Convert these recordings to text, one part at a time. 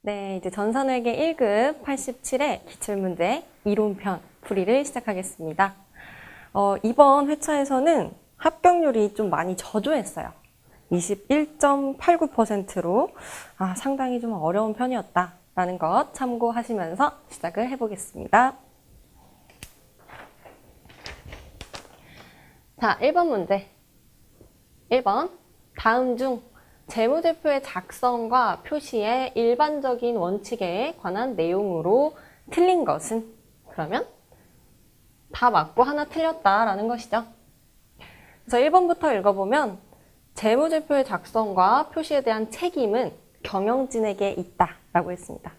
네, 이제 전산회계 1급 87의 기출문제 이론편 풀이를 시작하겠습니다. 이번 회차에서는 합격률이 좀 많이 저조했어요. 21.89%로 상당히 좀 어려운 편이었다라는 것 참고하시면서 시작을 해보겠습니다. 자, 1번 문제. 1번. 다음 중 재무제표의 작성과 표시의 일반적인 원칙에 관한 내용으로 틀린 것은? 그러면 다 맞고 하나 틀렸다라는 것이죠. 그래서 1번부터 읽어보면 재무제표의 작성과 표시에 대한 책임은 경영진에게 있다라고 했습니다.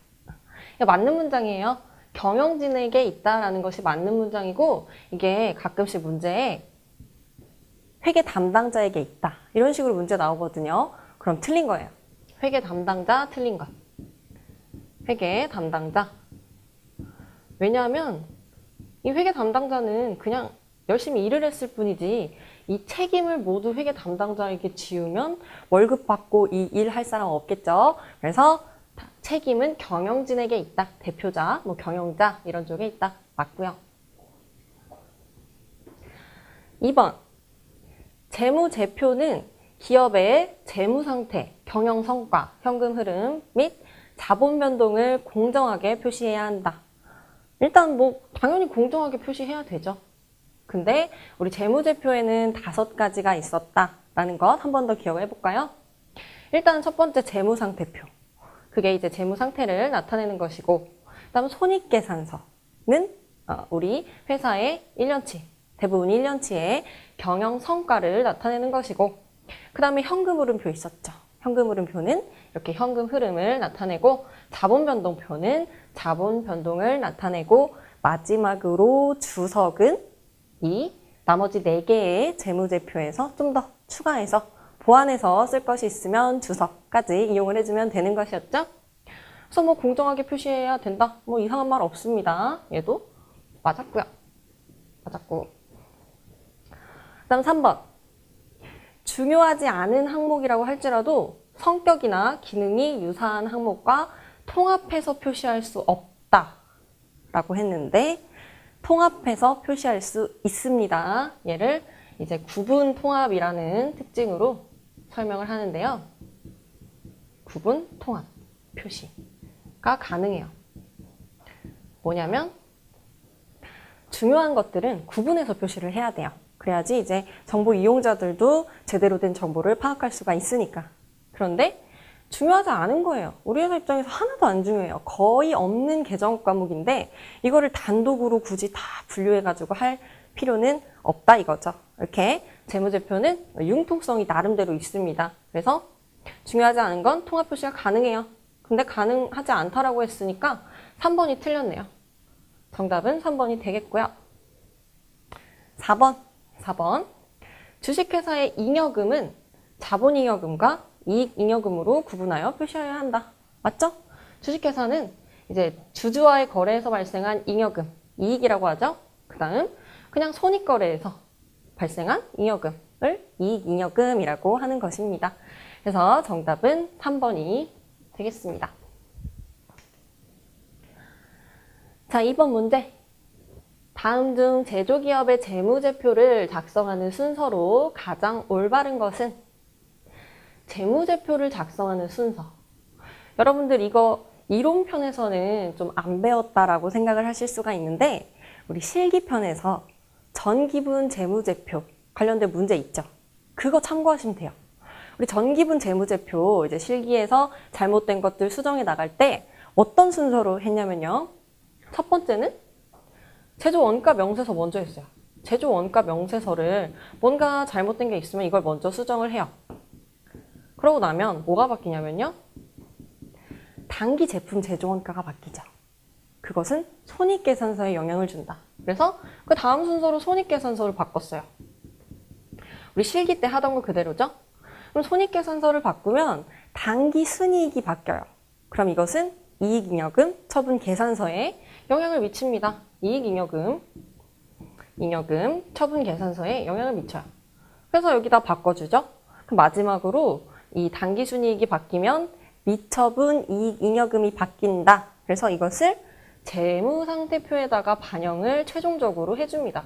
맞는 문장이에요. 경영진에게 있다라는 것이 맞는 문장이고, 이게 가끔씩 문제에 회계 담당자에게 있다, 이런 식으로 문제 나오거든요. 그럼 틀린 거예요. 회계 담당자 틀린 것. 회계 담당자. 왜냐하면 이 회계 담당자는 그냥 열심히 일을 했을 뿐이지 이 책임을 모두 회계 담당자에게 지우면 월급 받고 이 일 할 사람 없겠죠. 그래서 책임은 경영진에게 있다. 대표자, 경영자 이런 쪽에 있다. 맞고요. 2번. 재무제표는 기업의 재무상태, 경영성과, 현금 흐름 및 자본 변동을 공정하게 표시해야 한다. 일단 당연히 공정하게 표시해야 되죠. 근데 우리 재무제표에는 5가지가 있었다라는 것 한 번 더 기억을 해볼까요? 일단 첫 번째 재무상태표. 그게 이제 재무상태를 나타내는 것이고, 그다음 손익계산서는 우리 회사의 1년치, 대부분 1년치의 경영 성과를 나타내는 것이고, 그 다음에 현금흐름표 있었죠. 현금흐름표는 이렇게 현금 흐름을 나타내고, 자본변동표는 자본 변동을 나타내고, 마지막으로 주석은 이 나머지 4개의 재무제표에서 좀 더 추가해서 보완해서 쓸 것이 있으면 주석까지 이용을 해주면 되는 것이었죠. 그래서 공정하게 표시해야 된다. 이상한 말 없습니다. 얘도 맞았고요. 맞았고. 그 다음 3번. 중요하지 않은 항목이라고 할지라도 성격이나 기능이 유사한 항목과 통합해서 표시할 수 없다라고 했는데, 통합해서 표시할 수 있습니다. 얘를 이제 구분 통합이라는 특징으로 설명을 하는데요. 구분 통합 표시가 가능해요. 뭐냐면 중요한 것들은 구분해서 표시를 해야 돼요. 그래야지 이제 정보 이용자들도 제대로 된 정보를 파악할 수가 있으니까. 그런데 중요하지 않은 거예요. 우리 회사 입장에서 하나도 안 중요해요. 거의 없는 계정 과목인데 이거를 단독으로 굳이 다 분류해가지고 할 필요는 없다 이거죠. 이렇게 재무제표는 융통성이 나름대로 있습니다. 그래서 중요하지 않은 건 통합 표시가 가능해요. 근데 가능하지 않다라고 했으니까 3번이 틀렸네요. 정답은 3번이 되겠고요. 4번. 주식회사의 잉여금은 자본잉여금과 이익잉여금으로 구분하여 표시해야 한다. 맞죠? 주식회사는 이제 주주와의 거래에서 발생한 잉여금, 이익이라고 하죠. 그 다음 그냥 손익거래에서 발생한 잉여금을 이익잉여금이라고 하는 것입니다. 그래서 정답은 3번이 되겠습니다. 자, 2번 문제. 다음 중 제조기업의 재무제표를 작성하는 순서로 가장 올바른 것은? 재무제표를 작성하는 순서. 여러분들 이거 이론편에서는 좀 안 배웠다라고 생각을 하실 수가 있는데, 우리 실기편에서 전기분 재무제표 관련된 문제 있죠. 그거 참고하시면 돼요. 우리 전기분 재무제표 이제 실기에서 잘못된 것들 수정해 나갈 때 어떤 순서로 했냐면요. 첫 번째는 제조 원가 명세서 먼저 했어요. 제조 원가 명세서를 뭔가 잘못된 게 있으면 이걸 먼저 수정을 해요. 그러고 나면 뭐가 바뀌냐면요. 단기 제품 제조 원가가 바뀌죠. 그것은 손익계산서에 영향을 준다. 그래서 그 다음 순서로 손익계산서를 바꿨어요. 우리 실기 때 하던 거 그대로죠? 그럼 손익계산서를 바꾸면 단기 순이익이 바뀌어요. 그럼 이것은 이익잉여금 처분계산서에 영향을 미칩니다. 이익잉여금 처분계산서에 영향을 미쳐요. 그래서 여기다 바꿔주죠. 그럼 마지막으로 이 단기순이익이 바뀌면 미처분 이익 잉여금이 바뀐다. 그래서 이것을 재무상태표에다가 반영을 최종적으로 해줍니다.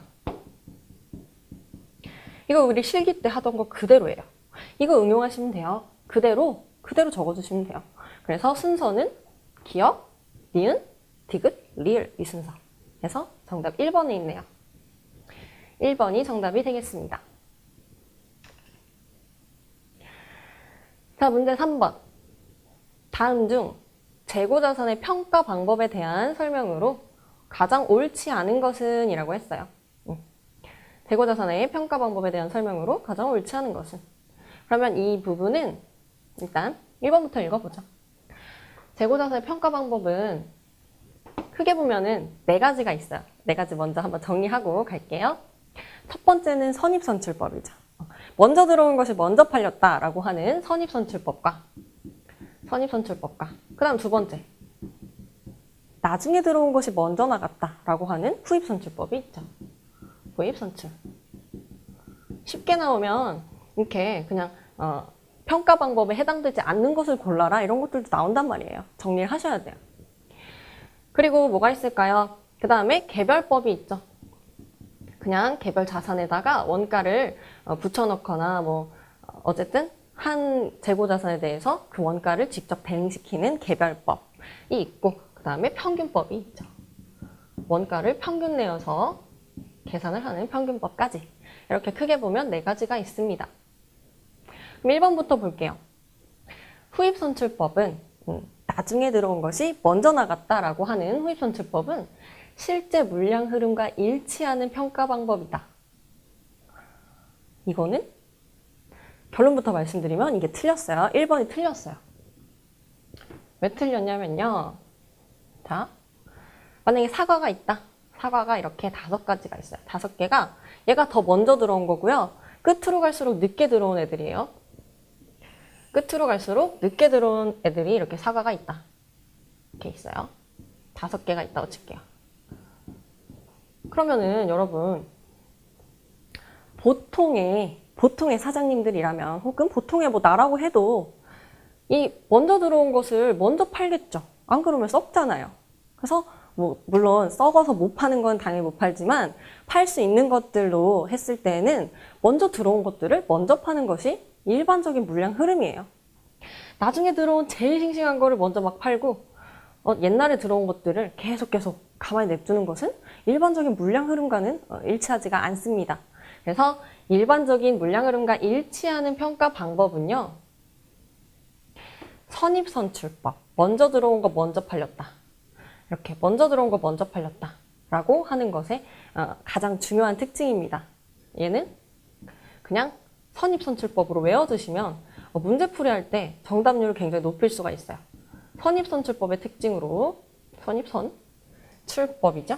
이거 우리 실기 때 하던 거 그대로예요. 이거 응용하시면 돼요. 그대로 적어주시면 돼요. 그래서 순서는 기역, 니은, 디귿, 리을 이 순서. 그래서 정답 1번에 있네요. 1번이 정답이 되겠습니다. 자, 문제 3번. 다음 중 재고자산의 평가 방법에 대한 설명으로 가장 옳지 않은 것은? 이라고 했어요. 재고자산의 평가 방법에 대한 설명으로 가장 옳지 않은 것은? 그러면 이 부분은 일단 1번부터 읽어보죠. 재고자산의 평가 방법은 크게 보면은 4가지가 있어요. 4가지 먼저 한번 정리하고 갈게요. 첫 번째는 선입선출법이죠. 먼저 들어온 것이 먼저 팔렸다라고 하는 선입선출법과 그 다음 두 번째, 나중에 들어온 것이 먼저 나갔다라고 하는 후입선출법이 있죠. 후입선출. 쉽게 나오면 이렇게 그냥 평가 방법에 해당되지 않는 것을 골라라 이런 것들도 나온단 말이에요. 정리를 하셔야 돼요. 그리고 뭐가 있을까요? 그 다음에 개별법이 있죠. 그냥 개별 자산에다가 원가를 붙여넣거나 뭐 어쨌든 한 재고자산에 대해서 그 원가를 직접 대응시키는 개별법이 있고 그 다음에 평균법이 있죠. 원가를 평균 내어서 계산을 하는 평균법까지 이렇게 크게 보면 4가지가 있습니다. 그럼 1번부터 볼게요. 후입선출법은 나중에 들어온 것이 먼저 나갔다라고 하는 후입선출법은 실제 물량 흐름과 일치하는 평가 방법이다. 이거는 결론부터 말씀드리면 이게 틀렸어요. 1번이 틀렸어요. 왜 틀렸냐면요. 자, 만약에 사과가 있다. 사과가 이렇게 5가지가 있어요. 5개가 얘가 더 먼저 들어온 거고요. 끝으로 갈수록 늦게 들어온 애들이에요. 끝으로 갈수록 늦게 들어온 애들이 이렇게 사과가 있다. 이렇게 있어요. 5개가 있다고 칠게요. 그러면은 여러분 보통의 사장님들이라면 혹은 보통의 뭐 나라고 해도 이 먼저 들어온 것을 먼저 팔겠죠. 안 그러면 썩잖아요. 그래서 뭐 물론 썩어서 못 파는 건 당연히 못 팔지만 팔 수 있는 것들로 했을 때는 먼저 들어온 것들을 먼저 파는 것이 일반적인 물량 흐름이에요. 나중에 들어온 제일 싱싱한 거를 먼저 막 팔고 옛날에 들어온 것들을 계속 가만히 냅두는 것은 일반적인 물량 흐름과는 일치하지가 않습니다. 그래서 일반적인 물량 흐름과 일치하는 평가 방법은요. 선입선출법. 먼저 들어온 거 먼저 팔렸다. 이렇게 먼저 들어온 거 먼저 팔렸다. 라고 하는 것의 가장 중요한 특징입니다. 얘는 그냥 선입선출법으로 외워두시면 문제 풀이할 때 정답률을 굉장히 높일 수가 있어요. 선입선출법의 특징으로 선입선출법이죠.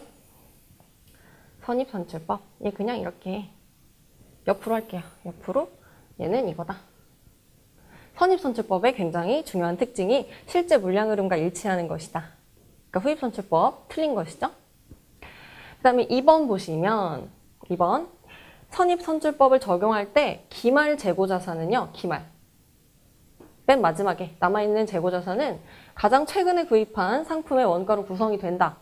선입선출법. 얘 그냥 이렇게 옆으로 할게요. 옆으로. 얘는 이거다. 선입선출법의 굉장히 중요한 특징이 실제 물량 흐름과 일치하는 것이다. 그러니까 후입선출법 틀린 것이죠. 그 다음에 2번 보시면 2번 선입선출법을 적용할 때 기말 재고자산은요. 기말. 맨 마지막에 남아있는 재고자산은 가장 최근에 구입한 상품의 원가로 구성이 된다.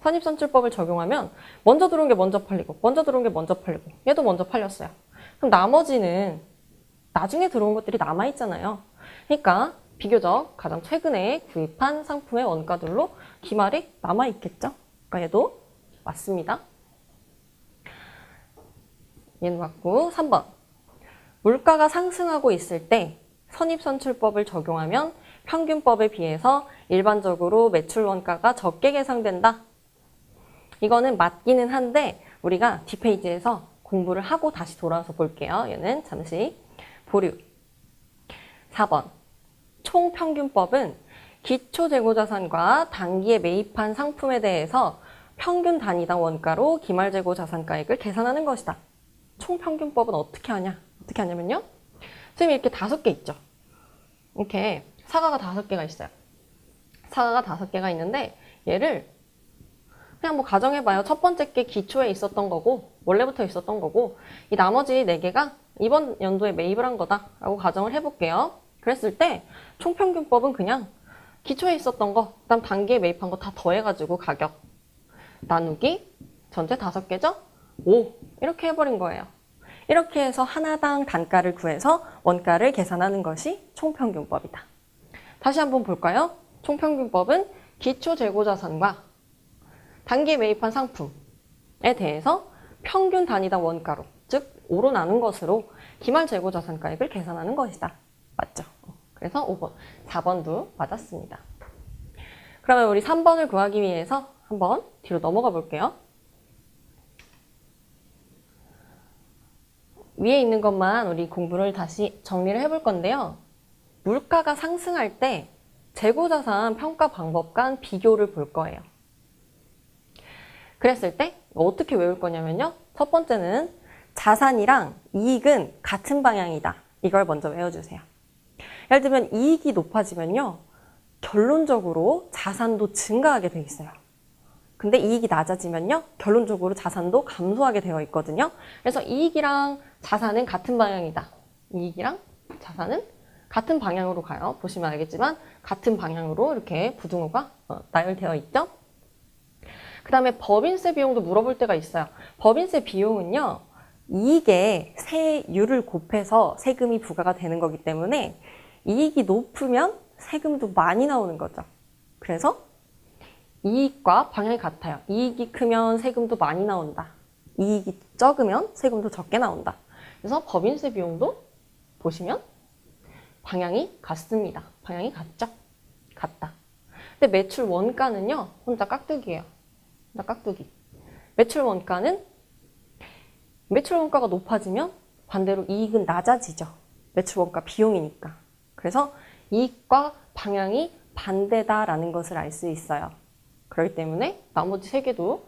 선입선출법을 적용하면 먼저 들어온 게 먼저 팔리고 먼저 들어온 게 먼저 팔리고 얘도 먼저 팔렸어요. 그럼 나머지는 나중에 들어온 것들이 남아있잖아요. 그러니까 비교적 가장 최근에 구입한 상품의 원가들로 기말이 남아있겠죠. 그러니까 얘도 맞습니다. 얘는 맞고 3번 물가가 상승하고 있을 때 선입선출법을 적용하면 평균법에 비해서 일반적으로 매출 원가가 적게 계상된다. 이거는 맞기는 한데 우리가 뒷페이지에서 공부를 하고 다시 돌아와서 볼게요. 얘는 잠시 보류. 4번 총평균법은 기초재고자산과 단기에 매입한 상품에 대해서 평균 단위당 원가로 기말재고자산가액을 계산하는 것이다. 총평균법은 어떻게 하냐? 어떻게 하냐면요. 지금 이렇게 5개 있죠. 이렇게 사과가 5개가 있어요. 사과가 5개가 있는데 얘를 그냥 뭐 가정해봐요. 첫 번째 게 기초에 있었던 거고 원래부터 있었던 거고 이 나머지 4개가 이번 연도에 매입을 한 거다라고 가정을 해볼게요. 그랬을 때 총평균법은 그냥 기초에 있었던 거, 그다음 단기에 매입한 거 다 더해가지고 가격 나누기 전체 5개죠? 5 이렇게 해버린 거예요. 이렇게 해서 하나당 단가를 구해서 원가를 계산하는 것이 총평균법이다. 다시 한번 볼까요? 총평균법은 기초 재고자산과 단기에 매입한 상품에 대해서 평균 단위당 원가로, 즉 5로 나눈 것으로 기말 재고자산가액을 계산하는 것이다. 맞죠? 그래서 5번, 4번도 맞았습니다. 그러면 우리 3번을 구하기 위해서 한번 뒤로 넘어가 볼게요. 위에 있는 것만 우리 공부를 다시 정리를 해볼 건데요. 물가가 상승할 때 재고자산 평가 방법 간 비교를 볼 거예요. 그랬을 때 어떻게 외울 거냐면요. 첫 번째는 자산이랑 이익은 같은 방향이다. 이걸 먼저 외워주세요. 예를 들면 이익이 높아지면요. 결론적으로 자산도 증가하게 돼 있어요. 근데 이익이 낮아지면요. 결론적으로 자산도 감소하게 되어 있거든요. 그래서 이익이랑 자산은 같은 방향이다. 이익이랑 자산은 같은 방향으로 가요. 보시면 알겠지만 같은 방향으로 이렇게 부등호가 나열되어 있죠. 그 다음에 법인세 비용도 물어볼 때가 있어요. 법인세 비용은요. 이익에 세율을 곱해서 세금이 부과가 되는 거기 때문에 이익이 높으면 세금도 많이 나오는 거죠. 그래서 이익과 방향이 같아요. 이익이 크면 세금도 많이 나온다. 이익이 적으면 세금도 적게 나온다. 그래서 법인세 비용도 보시면 방향이 같습니다. 방향이 같죠? 같다. 근데 매출 원가는요. 혼자 깍두기예요. 혼자 깍두기. 매출 원가는 매출 원가가 높아지면 반대로 이익은 낮아지죠. 매출 원가 비용이니까. 그래서 이익과 방향이 반대다라는 것을 알 수 있어요. 그렇기 때문에 나머지 3개도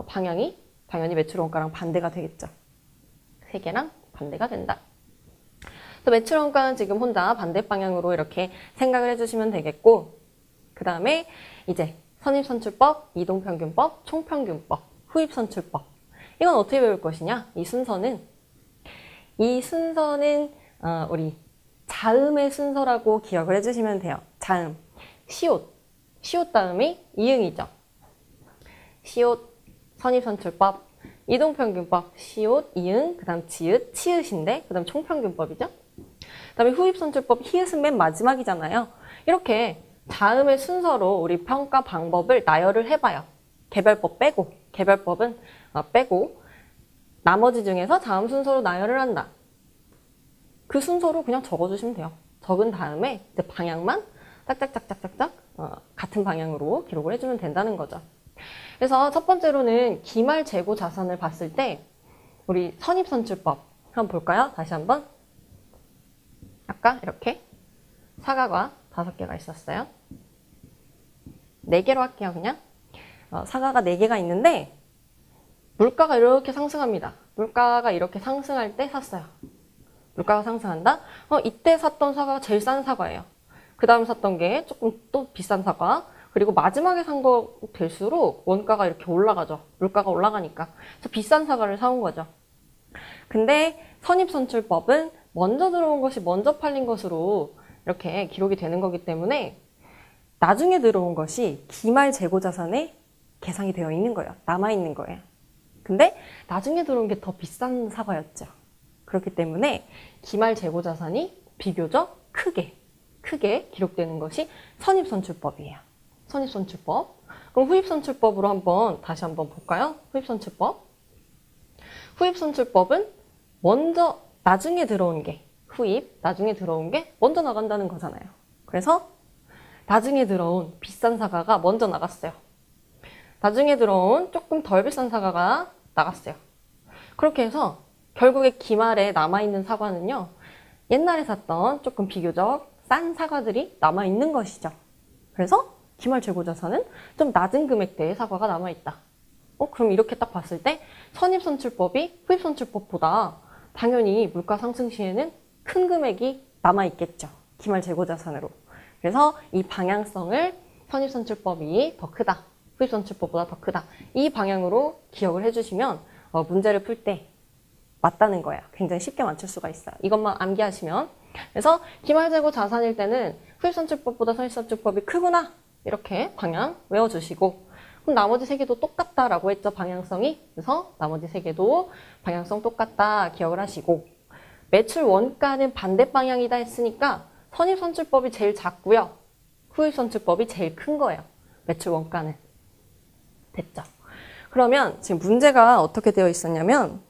방향이 당연히 매출 원가랑 반대가 되겠죠. 3개랑 반대가 된다. 그래서 매출 원가는 지금 혼자 반대 방향으로 이렇게 생각을 해주시면 되겠고, 그 다음에 이제 선입선출법, 이동평균법, 총평균법, 후입선출법. 이건 어떻게 배울 것이냐? 이 순서는 우리 자음의 순서라고 기억을 해주시면 돼요. 자음, 시옷. 시옷 다음이 이응이죠. 시옷, 선입선출법, 이동평균법, 시옷, 이응, 그 다음 지읒, 치읓인데 그 다음 총평균법이죠. 그 다음에 후입선출법, 히읗은 맨 마지막이잖아요. 이렇게 다음의 순서로 우리 평가 방법을 나열을 해봐요. 개별법 빼고, 개별법은 빼고 나머지 중에서 다음 순서로 나열을 한다. 그 순서로 그냥 적어주시면 돼요. 적은 다음에 이제 방향만 짝짝짝짝짝짝 같은 방향으로 기록을 해주면 된다는 거죠. 그래서 첫 번째로는 기말 재고 자산을 봤을 때 우리 선입선출법 한번 볼까요? 다시 한번. 아까 이렇게 사과가 5개가 있었어요. 4개로 할게요, 그냥. 사과가 4개가 있는데 물가가 이렇게 상승합니다. 물가가 이렇게 상승할 때 샀어요. 물가가 상승한다? 이때 샀던 사과가 제일 싼 사과예요. 그 다음 샀던 게 조금 또 비싼 사과. 그리고 마지막에 산 거 될수록 원가가 이렇게 올라가죠. 물가가 올라가니까. 그래서 비싼 사과를 사온 거죠. 근데 선입선출법은 먼저 들어온 것이 먼저 팔린 것으로 이렇게 기록이 되는 거기 때문에 나중에 들어온 것이 기말 재고자산에 계산이 되어 있는 거예요. 남아있는 거예요. 근데 나중에 들어온 게 더 비싼 사과였죠. 그렇기 때문에 기말 재고자산이 비교적 크게 기록되는 것이 선입선출법이에요. 선입선출법. 그럼 후입선출법으로 다시 한번 볼까요? 후입선출법. 후입선출법은 먼저 나중에 들어온 게 나중에 들어온 게 먼저 나간다는 거잖아요. 그래서 나중에 들어온 비싼 사과가 먼저 나갔어요. 나중에 들어온 조금 덜 비싼 사과가 나갔어요. 그렇게 해서 결국에 기말에 남아있는 사과는요. 옛날에 샀던 조금 비교적 싼 사과들이 남아있는 것이죠. 그래서 기말 재고자산은 좀 낮은 금액대의 사과가 남아있다. 그럼 이렇게 딱 봤을 때 선입선출법이 후입선출법보다 당연히 물가 상승 시에는 큰 금액이 남아있겠죠. 기말 재고자산으로. 그래서 이 방향성을 선입선출법이 더 크다. 후입선출법보다 더 크다. 이 방향으로 기억을 해주시면 문제를 풀 때 맞다는 거예요. 굉장히 쉽게 맞출 수가 있어요. 이것만 암기하시면 그래서 기말재고 자산일 때는 후입선출법보다 선입선출법이 크구나 이렇게 방향 외워주시고, 그럼 나머지 세 개도 똑같다라고 했죠, 방향성이. 그래서 나머지 세 개도 방향성 똑같다 기억을 하시고, 매출 원가는 반대 방향이다 했으니까 선입선출법이 제일 작고요, 후입선출법이 제일 큰 거예요, 매출 원가는. 됐죠? 그러면 지금 문제가 어떻게 되어 있었냐면,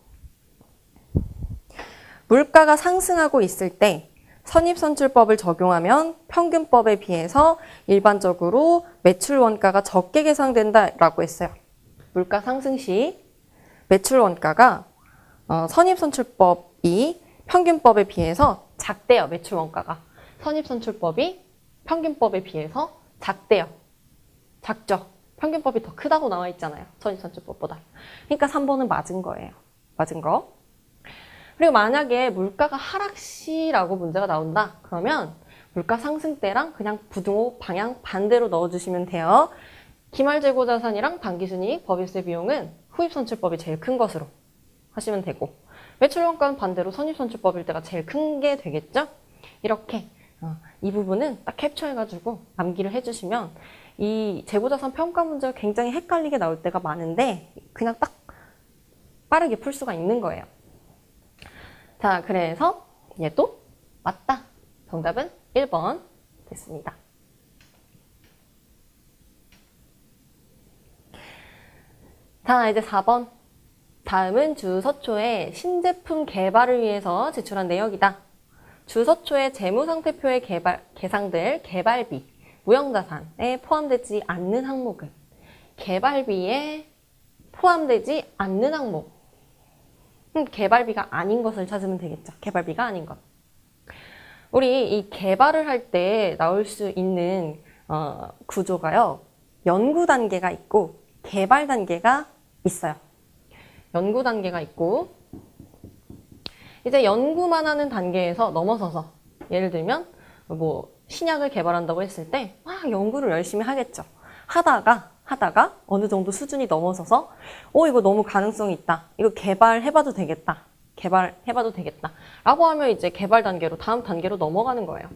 물가가 상승하고 있을 때 선입선출법을 적용하면 평균법에 비해서 일반적으로 매출 원가가 적게 계상된다라고 했어요. 물가 상승 시 매출 원가가 선입선출법이 평균법에 비해서 작대요. 매출 원가가. 선입선출법이 평균법에 비해서 작대요. 작죠? 평균법이 더 크다고 나와 있잖아요, 선입선출법보다. 그러니까 3번은 맞은 거예요. 맞은 거. 그리고 만약에 물가가 하락시라고 문제가 나온다 그러면 물가 상승 때랑 그냥 부등호 방향 반대로 넣어주시면 돼요. 기말재고 자산이랑 당기순이익, 법인세 비용은 후입선출법이 제일 큰 것으로 하시면 되고, 매출원가는 반대로 선입선출법일 때가 제일 큰 게 되겠죠? 이렇게 이 부분은 딱 캡처해가지고 암기를 해주시면 이 재고자산 평가 문제가 굉장히 헷갈리게 나올 때가 많은데 그냥 딱 빠르게 풀 수가 있는 거예요. 자, 그래서 얘도 맞다. 정답은 1번 됐습니다. 자, 이제 4번. 다음은 주서초의 신제품 개발을 위해서 제출한 내역이다. 주서초의 재무상태표에 계상될 개발비, 무형자산에 포함되지 않는 항목은 개발비에 포함되지 않는 항목. 개발비가 아닌 것을 찾으면 되겠죠. 개발비가 아닌 것. 우리 이 개발을 할 때 나올 수 있는 구조가요, 연구 단계가 있고 개발 단계가 있어요. 연구 단계가 있고, 이제 연구만 하는 단계에서 넘어서서, 예를 들면 뭐 신약을 개발한다고 했을 때 막 연구를 열심히 하겠죠. 하다가 어느 정도 수준이 넘어서서 이거 너무 가능성이 있다, 이거 개발해봐도 되겠다, 라고 하면 이제 개발 단계로, 다음 단계로 넘어가는 거예요.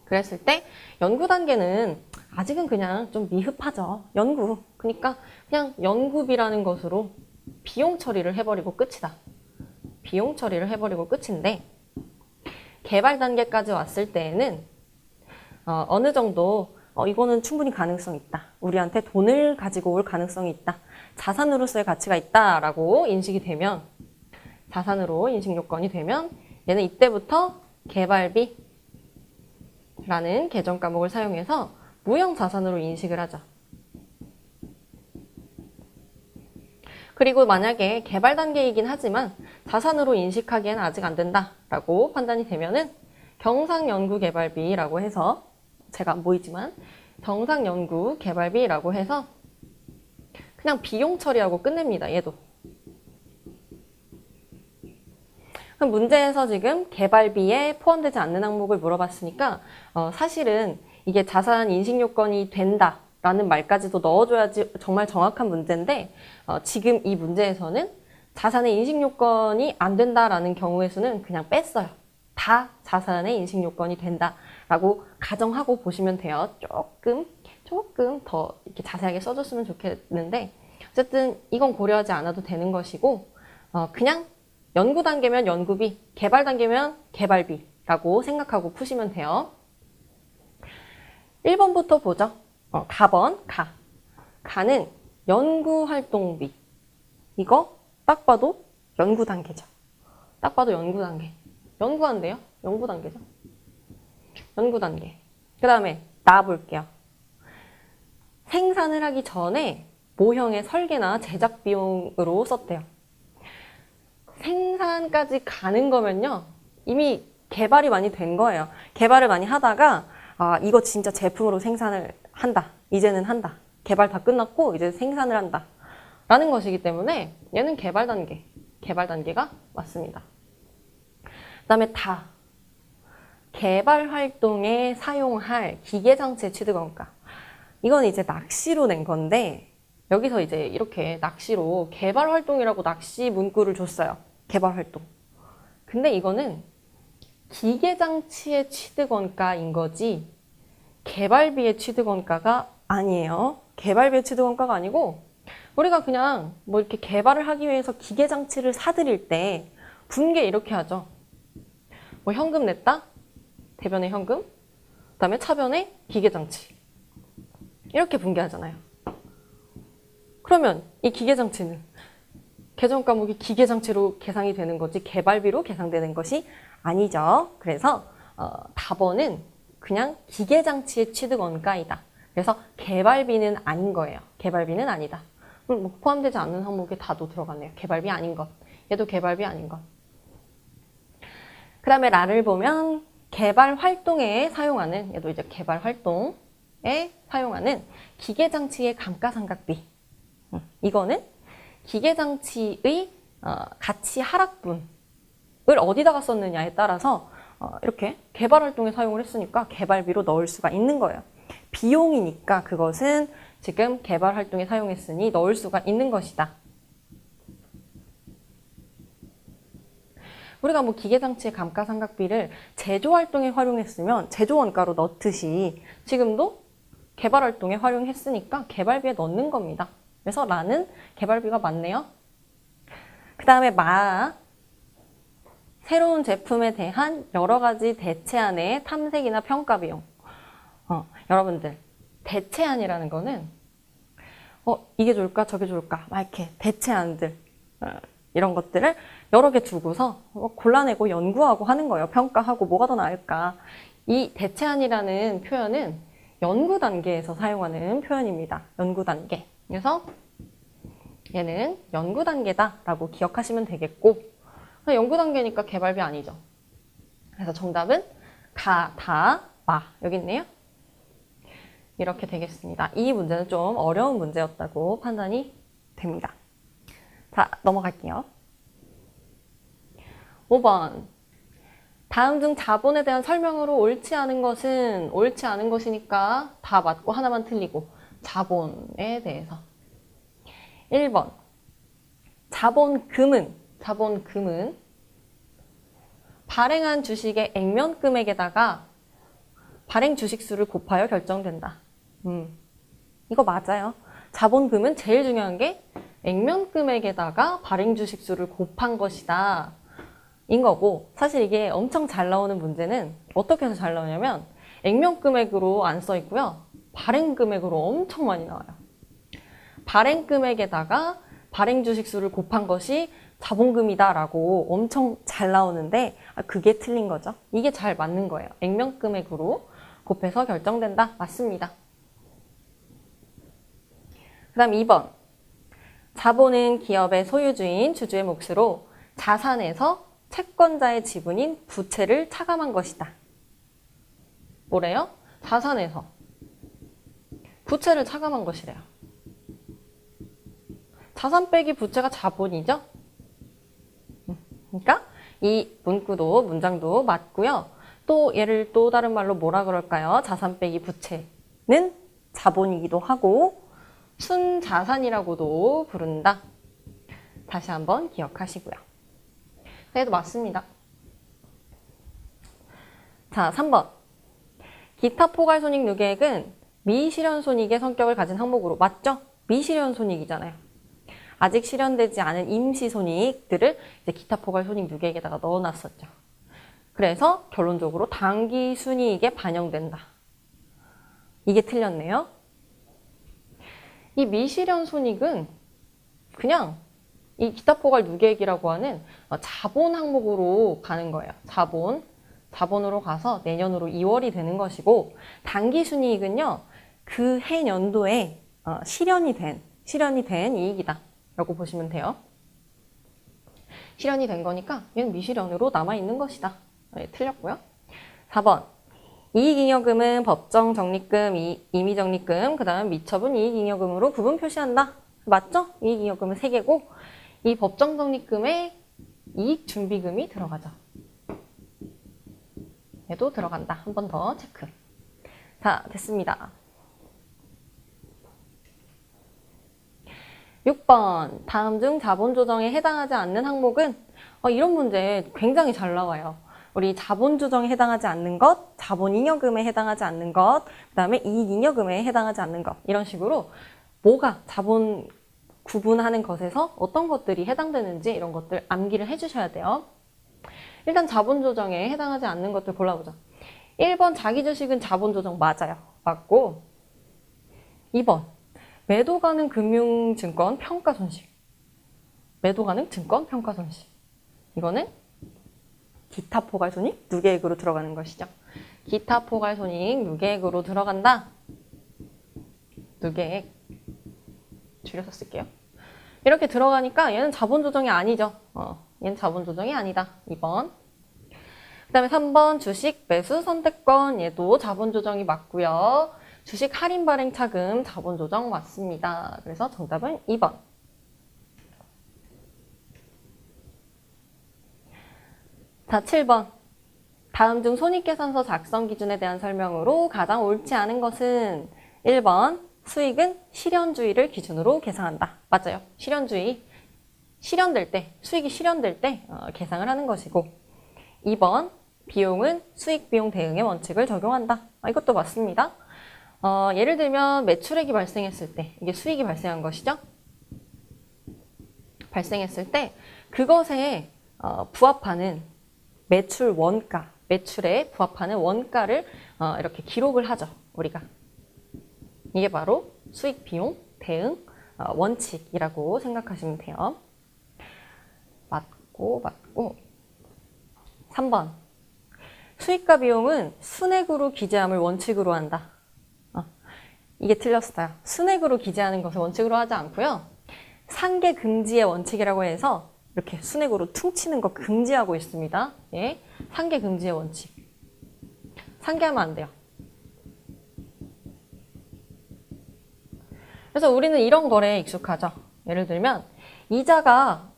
그랬을 때 연구 단계는 아직은 그냥 좀 미흡하죠. 연구. 그러니까 그냥 연구비라는 것으로 비용 처리를 해버리고 끝이다. 비용 처리를 해버리고 끝인데, 개발 단계까지 왔을 때에는 어느 정도 이거는 충분히 가능성이 있다, 우리한테 돈을 가지고 올 가능성이 있다, 자산으로서의 가치가 있다라고 인식이 되면, 자산으로 인식 요건이 되면 얘는 이때부터 개발비라는 계정 과목을 사용해서 무형 자산으로 인식을 하죠. 그리고 만약에 개발 단계이긴 하지만 자산으로 인식하기에는 아직 안 된다라고 판단이 되면은 경상연구개발비라고 해서, 제가 안 보이지만 경상연구개발비라고 해서 그냥 비용 처리하고 끝냅니다. 얘도. 그럼 문제에서 지금 개발비에 포함되지 않는 항목을 물어봤으니까 사실은 이게 자산 인식 요건이 된다라는 말까지도 넣어줘야지 정말 정확한 문제인데, 지금 이 문제에서는 자산의 인식 요건이 안 된다라는 경우의 수는 그냥 뺐어요. 다 자산의 인식 요건이 된다라고 가정하고 보시면 돼요. 조금 더 이렇게 자세하게 써줬으면 좋겠는데, 어쨌든 이건 고려하지 않아도 되는 것이고, 그냥 연구 단계면 연구비, 개발 단계면 개발비라고 생각하고 푸시면 돼요. 1번부터 보죠. 가번, 가는 연구활동비. 이거 딱 봐도 연구 단계죠. 딱 봐도 연구 단계. 연구한대요? 연구 단계죠. 연구 단계. 그 다음에 나와볼게요. 생산을 하기 전에 모형의 설계나 제작 비용으로 썼대요. 생산까지 가는 거면요, 이미 개발이 많이 된 거예요. 개발을 많이 하다가 이거 진짜 제품으로 생산을 한다, 이제는 한다, 개발 다 끝났고 이제 생산을 한다 라는 것이기 때문에 얘는 개발 단계가 맞습니다. 그 다음에 개발 활동에 사용할 기계장치의 취득원가. 이건 이제 낚시로 낸 건데, 여기서 이제 이렇게 낚시로 개발 활동이라고 낚시 문구를 줬어요. 개발 활동. 근데 이거는 기계장치의 취득원가인 거지 개발비의 취득원가가 아니에요. 개발비의 취득원가가 아니고 우리가 그냥 뭐 이렇게 개발을 하기 위해서 기계장치를 사들일 때 분계 이렇게 하죠. 뭐 현금 냈다? 대변에 현금, 그다음에 차변에 기계장치. 이렇게 분계하잖아요. 그러면 이 기계장치는 계정 과목이 기계장치로 계산이 되는 거지 개발비로 계산되는 것이 아니죠. 그래서 답번은 그냥 기계장치의 취득원가이다. 그래서 개발비는 아닌 거예요. 개발비는 아니다. 뭐 포함되지 않는 항목에 다도 들어가네요. 개발비 아닌 것. 얘도 개발비 아닌 것. 그 다음에 라를 보면 개발 활동에 사용하는, 얘도 이제 개발 활동에 사용하는 기계장치의 감가상각비. 이거는 기계장치의 가치 하락분을 어디다가 썼느냐에 따라서 이렇게 개발 활동에 사용을 했으니까 개발비로 넣을 수가 있는 거예요. 비용이니까 그것은 지금 개발 활동에 사용했으니 넣을 수가 있는 것이다. 우리가 뭐 기계장치의 감가상각비를 제조활동에 활용했으면 제조원가로 넣듯이 지금도 개발활동에 활용했으니까 개발비에 넣는 겁니다. 그래서 라는 개발비가 맞네요. 그 다음에 새로운 제품에 대한 여러 가지 대체안의 탐색이나 평가 비용. 여러분들 대체안이라는 거는 이게 좋을까 저게 좋을까 막 이렇게 대체안들 이런 것들을 여러 개 두고서 골라내고 연구하고 하는 거예요. 평가하고 뭐가 더 나을까. 이 대체안이라는 표현은 연구 단계에서 사용하는 표현입니다. 연구 단계. 그래서 얘는 연구 단계다라고 기억하시면 되겠고 연구 단계니까 개발비 아니죠. 그래서 정답은 마 여기 있네요. 이렇게 되겠습니다. 이 문제는 좀 어려운 문제였다고 판단이 됩니다. 자, 넘어갈게요. 5번. 다음 중 자본에 대한 설명으로 옳지 않은 것이니까 다 맞고 하나만 틀리고 자본에 대해서 1번. 자본금은 발행한 주식의 액면금액에다가 발행 주식수를 곱하여 결정된다. 이거 맞아요. 자본금은 제일 중요한 게 액면금액에다가 발행 주식수를 곱한 것이다. 인 거고 사실 이게 엄청 잘 나오는 문제는 어떻게 해서 잘 나오냐면 액면금액으로 안 써 있고요. 발행금액으로 엄청 많이 나와요. 발행금액에다가 발행 주식수를 곱한 것이 자본금이다라고 엄청 잘 나오는데 그게 틀린 거죠. 이게 잘 맞는 거예요. 액면금액으로 곱해서 결정된다. 맞습니다. 그 다음 2번. 자본은 기업의 소유주인 주주의 몫으로 자산에서 채권자의 지분인 부채를 차감한 것이다. 뭐래요? 자산에서 부채를 차감한 것이래요. 자산 빼기 부채가 자본이죠? 그러니까 이 문장도 맞고요. 또 얘를 또 다른 말로 뭐라 그럴까요? 자산 빼기 부채는 자본이기도 하고 순자산이라고도 부른다. 다시 한번 기억하시고요. 얘도 맞습니다. 자, 3번. 기타 포괄손익 누계액은 미실현손익의 성격을 가진 항목으로 맞죠? 미실현손익이잖아요. 아직 실현되지 않은 임시손익들을 이제 기타 포괄손익 누계액에다가 넣어놨었죠. 그래서 결론적으로 당기순이익에 반영된다. 이게 틀렸네요. 이 미실현손익은 그냥 이 기타 포괄 누계액이라고 하는 자본 항목으로 가는 거예요. 자본으로 가서 내년으로 2월이 되는 것이고 당기순이익은요. 그 해 연도에 실현이 된 이익이다 라고 보시면 돼요. 실현이 된 거니까 얘는 미실현으로 남아있는 것이다. 네, 틀렸고요. 4번. 이익잉여금은 법정 적립금, 임의적립금, 그 다음 미처분 이익잉여금으로 구분 표시한다. 맞죠? 이익잉여금은 3개고 이 법정 적립금에 이익준비금이 들어가죠. 얘도 들어간다. 한 번 더 체크. 자, 됐습니다. 6번. 다음 중 자본 조정에 해당하지 않는 항목은 이런 문제 굉장히 잘 나와요. 우리 자본조정에 해당하지 않는 것, 자본잉여금에 해당하지 않는 것, 그 다음에 이익잉여금에 해당하지 않는 것, 이런 식으로 뭐가 자본 구분하는 것에서 어떤 것들이 해당되는지 이런 것들 암기를 해주셔야 돼요. 일단 자본조정에 해당하지 않는 것들 골라보자. 1번 자기주식은 자본조정 맞아요. 맞고 2번 매도 가능 금융증권 평가손실. 매도 가능 증권 평가손실. 이거는 기타 포괄손익 누계액으로 들어가는 것이죠. 기타 포괄손익 누계액으로 들어간다. 누계액 줄여서 쓸게요. 이렇게 들어가니까 얘는 자본조정이 아니죠. 얘는 자본조정이 아니다. 2번. 그 다음에 3번 주식 매수 선택권. 얘도 자본조정이 맞고요. 주식 할인 발행 차금 자본조정 맞습니다. 그래서 정답은 2번. 자, 7번. 다음 중 손익계산서 작성 기준에 대한 설명으로 가장 옳지 않은 것은 1번. 수익은 실현주의를 기준으로 계산한다. 맞아요. 실현주의. 실현될 때, 수익이 실현될 때 계산을 하는 것이고 2번. 비용은 수익비용 대응의 원칙을 적용한다. 이것도 맞습니다. 예를 들면 매출액이 발생했을 때, 이게 수익이 발생한 것이죠. 발생했을 때 그것에 부합하는 매출 원가, 매출에 부합하는 원가를 이렇게 기록을 하죠. 우리가. 이게 바로 수익 비용 대응 원칙이라고 생각하시면 돼요. 맞고 3번. 수익과 비용은 순액으로 기재함을 원칙으로 한다. 이게 틀렸어요. 순액으로 기재하는 것을 원칙으로 하지 않고요. 상계 금지의 원칙이라고 해서 이렇게 순액으로 퉁치는 거 금지하고 있습니다. 예, 상계 금지의 원칙. 상계하면 안 돼요. 그래서 우리는 이런 거래에 익숙하죠. 예를 들면 이자가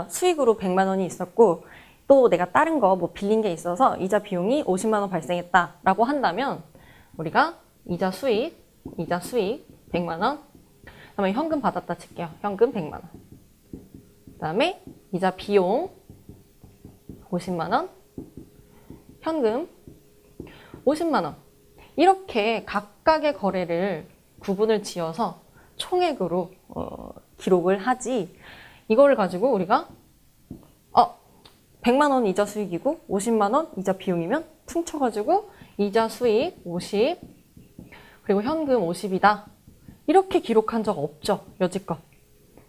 수익으로 100만 원이 있었고 또 내가 다른 거 뭐 빌린 게 있어서 이자 비용이 50만 원 발생했다라고 한다면 우리가 이자 수익 100만 원, 그다음에 현금 받았다 칠게요. 현금 100만 원. 그다음에 이자 비용 50만 원, 현금 50만 원. 이렇게 각각의 거래를 구분을 지어서 총액으로 기록을 하지. 이거를 가지고 우리가 100만 원 이자 수익이고 50만 원 이자 비용이면 퉁쳐가지고 이자 수익 50 그리고 현금 50이다. 이렇게 기록한 적 없죠. 여지껏.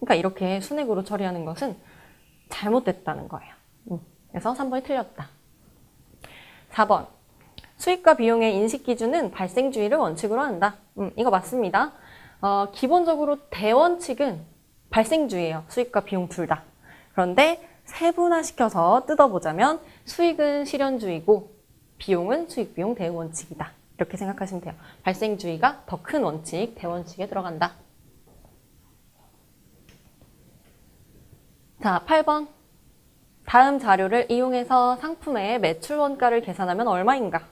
그러니까 이렇게 순액으로 처리하는 것은 잘못됐다는 거예요. 그래서 3번이 틀렸다. 4번. 수익과 비용의 인식 기준은 발생주의를 원칙으로 한다. 이거 맞습니다. 기본적으로 대원칙은 발생주의예요. 수익과 비용 둘 다. 그런데 세분화시켜서 뜯어보자면 수익은 실현주의고 비용은 수익비용 대응 원칙이다. 이렇게 생각하시면 돼요. 발생주의가 더 큰 원칙, 대원칙에 들어간다. 자, 8번. 다음 자료를 이용해서 상품의 매출 원가를 계산하면 얼마인가?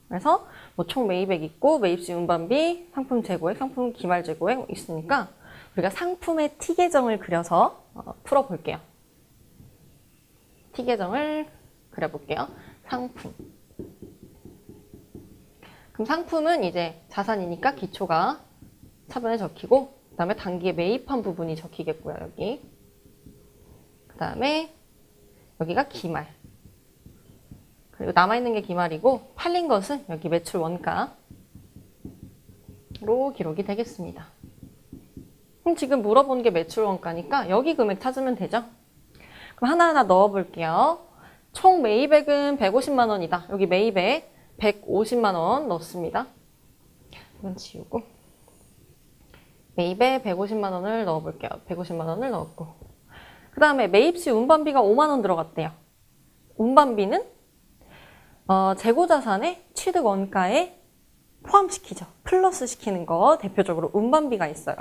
그래서 뭐 총 매입액 있고 매입시 운반비, 상품 재고액, 상품 기말 재고액 있으니까 우리가 상품의 T계정을 그려서 풀어볼게요. T계정을 그려볼게요. 상품. 그럼 상품은 이제 자산이니까 기초가 차변에 적히고 그 다음에 단기에 매입한 부분이 적히겠고요. 여기. 그 다음에 여기가 기말. 그리고 남아있는 게 기말이고 팔린 것은 여기 매출 원가로 기록이 되겠습니다. 그럼 지금 물어본 게 매출 원가니까 여기 금액 찾으면 되죠? 그럼 하나하나 넣어볼게요. 총 매입액은 150만 원이다. 여기 매입액 150만 원 넣습니다. 이건 지우고 매입에 150만 원을 넣어볼게요. 150만 원을 넣었고 그 다음에 매입시 운반비가 5만 원 들어갔대요. 운반비는 재고자산의 취득 원가에 포함시키죠. 플러스 시키는 거 대표적으로 운반비가 있어요.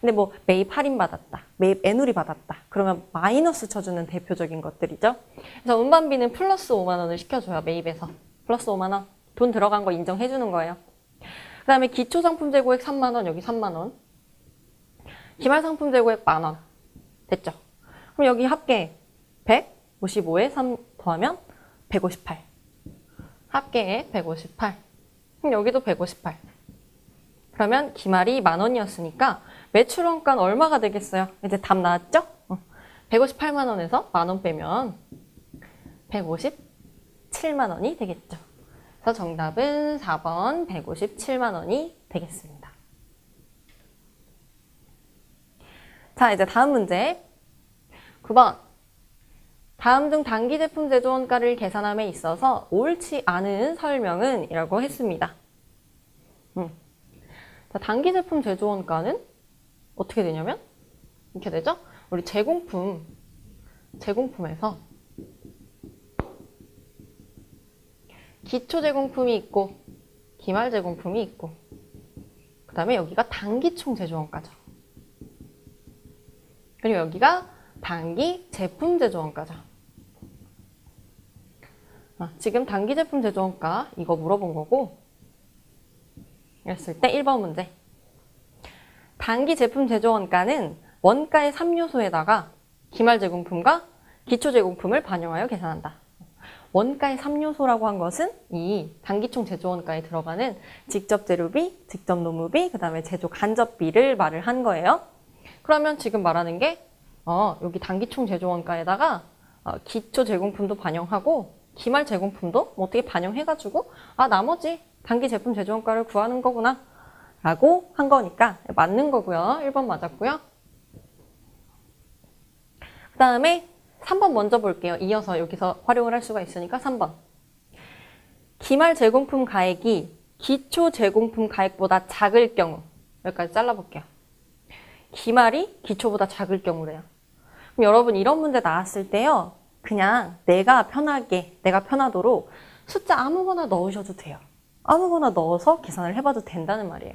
근데 뭐 매입 할인 받았다, 매입 애누리 받았다. 그러면 마이너스 쳐주는 대표적인 것들이죠. 그래서 운반비는 플러스 5만 원을 시켜줘요. 매입에서. 플러스 5만 원. 돈 들어간 거 인정해주는 거예요. 그 다음에 기초상품 재고액 3만 원, 여기 3만 원. 기말상품 재고액 만 원. 됐죠? 그럼 여기 합계 155에 3 더하면 158. 합계액 158. 그럼 여기도 158. 그러면 기말이 10,000원이었으니까 매출원가는 얼마가 되겠어요? 이제 답 나왔죠? 158만 원에서 10,000원 빼면 157만 원이 되겠죠. 그래서 정답은 4번 157만 원이 되겠습니다. 자, 이제 다음 문제. 9번. 다음 중 단기 제품 제조원가를 계산함에 있어서 옳지 않은 설명은? 이라고 했습니다. 자, 단기 제품 제조원가는 어떻게 되냐면 이렇게 되죠? 우리 제공품에서 기초 제공품이 있고 기말 제공품이 있고 그 다음에 여기가 단기총 제조원가죠. 그리고 여기가 단기 제품 제조원가죠. 지금 단기 제품 제조원가 이거 물어본 거고 이랬을 때 1번 문제. 단기 제품 제조원가는 원가의 3요소에다가 기말 제공품과 기초 제공품을 반영하여 계산한다. 원가의 3요소라고 한 것은 이 단기총 제조원가에 들어가는 직접 재료비, 직접 노무비, 그 다음에 제조 간접비를 말을 한 거예요. 그러면 지금 말하는 게 여기 단기총 제조원가에다가 기초 제공품도 반영하고 기말 제공품도 뭐 어떻게 반영해가지고 나머지 단기 제품 제조원가를 구하는 거구나 라고 한 거니까 맞는 거고요. 1번 맞았고요. 그 다음에 3번 먼저 볼게요. 이어서 여기서 활용을 할 수가 있으니까 3번. 기말 제공품 가액이 기초 제공품 가액보다 작을 경우 여기까지 잘라볼게요. 기말이 기초보다 작을 경우래요. 그럼 여러분 이런 문제 나왔을 때요. 그냥 내가 편하도록 숫자 아무거나 넣으셔도 돼요. 아무거나 넣어서 계산을 해봐도 된다는 말이에요.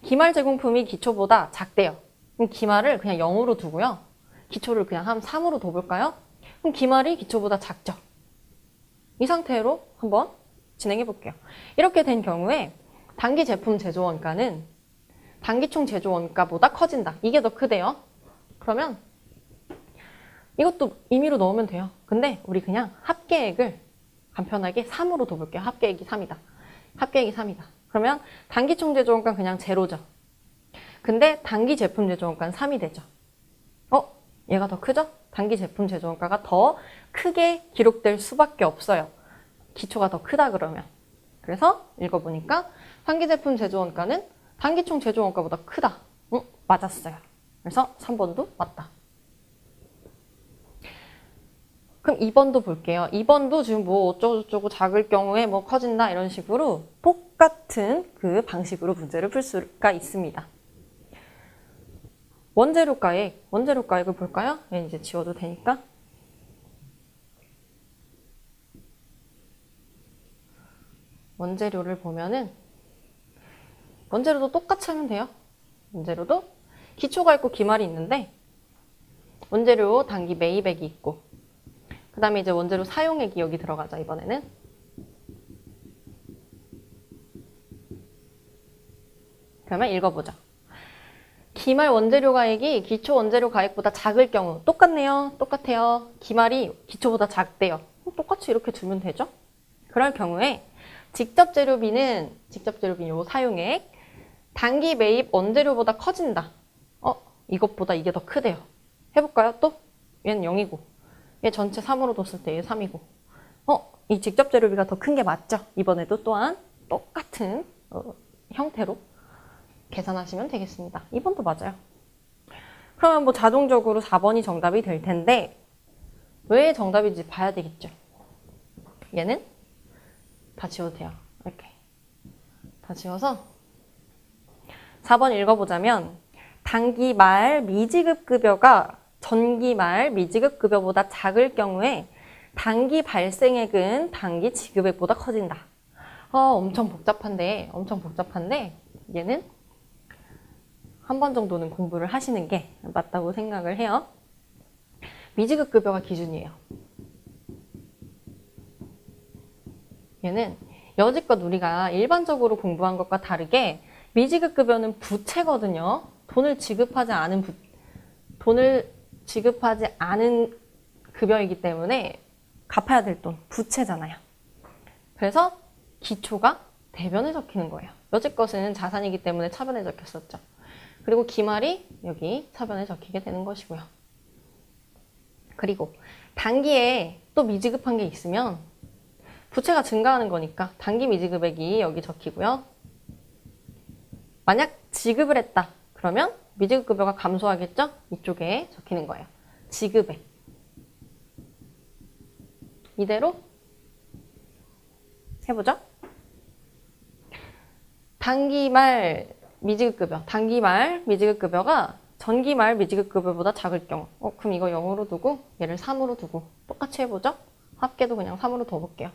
기말 제공품이 기초보다 작대요. 그럼 기말을 그냥 0으로 두고요. 기초를 그냥 한 3으로 둬볼까요? 그럼 기말이 기초보다 작죠. 이 상태로 한번 진행해 볼게요. 이렇게 된 경우에 단기 제품 제조원가는 단기총 제조원가보다 커진다. 이게 더 크대요. 그러면 이것도 임의로 넣으면 돼요. 근데 우리 그냥 합계액을 간편하게 3으로 둬볼게요. 합계액이 3이다. 합계액이 3이다. 그러면 단기총 제조원가는 그냥 제로죠. 근데 단기 제품 제조원가는 3이 되죠. 얘가 더 크죠? 단기 제품 제조원가가 더 크게 기록될 수밖에 없어요. 기초가 더 크다 그러면. 그래서 읽어보니까 단기 제품 제조원가는 단기총 제조원가보다 크다. 맞았어요. 그래서 3번도 맞다. 그럼 2번도 볼게요. 2번도 지금 뭐 어쩌고저쩌고 작을 경우에 뭐 커진다 이런 식으로 똑같은 그 방식으로 문제를 풀 수가 있습니다. 원재료 가액을 볼까요? 이제 지워도 되니까. 원재료를 보면은 원재료도 똑같이 하면 돼요. 원재료도 기초가 있고 기말이 있는데 원재료 단기 매입액이 있고 그 다음에 이제 원재료 사용액이 여기 들어가죠. 이번에는 그러면 읽어보자. 기말 원재료 가액이 기초 원재료 가액보다 작을 경우 똑같네요. 똑같아요. 기말이 기초보다 작대요. 똑같이 이렇게 두면 되죠. 그럴 경우에 직접 재료비는 요 사용액 단기 매입 원재료보다 커진다. 이것보다 이게 더 크대요. 해볼까요? 또 얘는 0이고 얘 전체 3으로 뒀을 때 얘 3이고 이 직접 재료비가 더 큰 게 맞죠. 이번에도 또한 똑같은 형태로 계산하시면 되겠습니다. 2번도 맞아요. 그러면 뭐 자동적으로 4번이 정답이 될 텐데 왜 정답인지 봐야 되겠죠. 얘는 다 지워도 돼요. 이렇게 다 지워서 4번 읽어보자면 단기 말 미지급 급여가 전기 말 미지급 급여보다 작을 경우에 단기 발생액은 단기 지급액보다 커진다. 엄청 복잡한데 얘는 한 번 정도는 공부를 하시는 게 맞다고 생각을 해요. 미지급 급여가 기준이에요. 얘는 여지껏 우리가 일반적으로 공부한 것과 다르게 미지급 급여는 부채거든요. 돈을 지급하지 않은 급여이기 때문에 갚아야 될 돈, 부채잖아요. 그래서 기초가 대변에 적히는 거예요. 여지껏은 자산이기 때문에 차변에 적혔었죠. 그리고 기말이 여기 차변에 적히게 되는 것이고요. 그리고 단기에 또 미지급한 게 있으면 부채가 증가하는 거니까 단기 미지급액이 여기 적히고요. 만약 지급을 했다. 그러면 미지급급여가 감소하겠죠? 이쪽에 적히는 거예요. 지급액. 이대로 해보죠. 단기말 미지급급여, 단기말 미지급급여가 전기말 미지급급여보다 작을 경우 그럼 이거 0으로 두고 얘를 3으로 두고 똑같이 해보죠. 합계도 그냥 3으로 둬볼게요.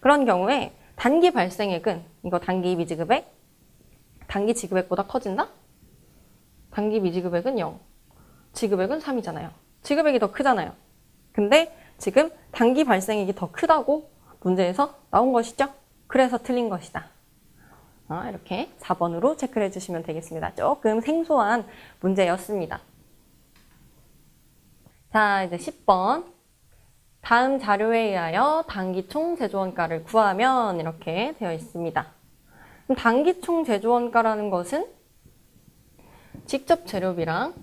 그런 경우에 단기 발생액은 이거 단기 미지급액, 단기 지급액보다 커진다? 단기 미지급액은 0, 지급액은 3이잖아요. 지급액이 더 크잖아요. 근데 지금 단기 발생액이 더 크다고 문제에서 나온 것이죠. 그래서 틀린 것이다. 이렇게 4번으로 체크를 해주시면 되겠습니다. 조금 생소한 문제였습니다. 자, 이제 10번. 다음 자료에 의하여 단기총 제조원가를 구하면 이렇게 되어 있습니다. 그럼 단기총 제조원가라는 것은 직접 재료비랑